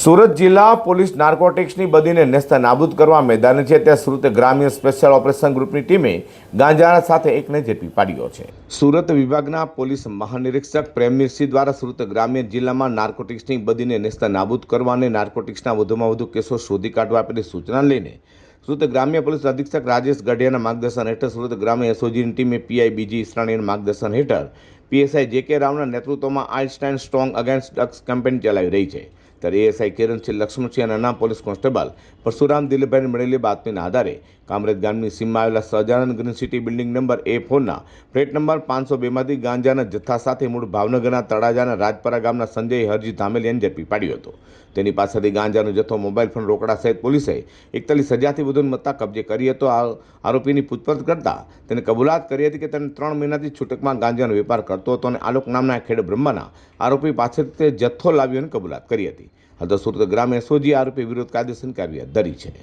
સુરત જિલ્લા પોલીસ નાર્કોટિક્સની બદીને નેસ્તા નાબૂદ કરવા મેદાને છે ત્યાં સુરત ગ્રામ્ય સ્પેશિયલ ઓપરેશન ગ્રુપની ટીમે ગાંજાના સાથે એકને ઝડપી પાડ્યો છે। સુરત વિભાગના પોલીસ મહાનિરીક્ષક પ્રેમવીરસિંહ દ્વારા સુરત ગ્રામ્ય જિલ્લામાં નાર્કોટિક્સની બદીને નેસ્તા નાબૂદ કરવા અને નાર્કોટિક્સના વધુમાં વધુ કેસો શોધી કાઢવા આપેલી સૂચના લઈને સુરત ગ્રામ્ય પોલીસ અધિક્ષક રાજેશ ગઢિયાના માર્ગદર્શન હેઠળ સુરત ગ્રામ્ય એસઓજીની ટીમે પીઆઈ બીજી ઈસરાણીના માર્ગદર્શન હેઠળ પીએસઆઈ જેકે રાવના નેતૃત્વમાં I stand strong against drugs campaign ચલાવી રહી છે। ત્યારે એએસઆઈ કિરણસિંહ લક્ષ્મણસિંહ અને અનામ પોલીસ કોન્સ્ટેબલ પરશુરામ દિલીપભાઈને મળેલી બાતમીના આધારે કામરેજ ગામની સીમમાં આવેલા Sahajanand green city building number A4ના ફ્લેટ નંબર 502માંથી ગાંજાના જથ્થા સાથે મૂળ ભાવનગરના તળાજાના રાજપરા ગામના સંજય હરજી ધામેલિયાને ઝડપી પાડ્યો હતો। તેની પાસેથી ગાંજાનો જથ્થો, મોબાઈલ ફોન, રોકડા સહિત પોલીસે 41,000થી વધુની મત્તા કબજે કરી હતો। આરોપીની પૂછપરછ કરતા તેને કબૂલાત કરી હતી કે તેને 3 મહિનાથી છૂટકમાં ગાંજાનો વેપાર કરતો હતો અને આલોક નામના ખેડ બ્રહ્માના આરોપી પાસેથી તે જથ્થો લાવ્યોની કબૂલાત કરી હતી। હાલ તો સુરત ગ્રામ એસઓજી આરોપી વિરુદ્ધ કાયદેસરની કાર્યવાહી ધરી છે।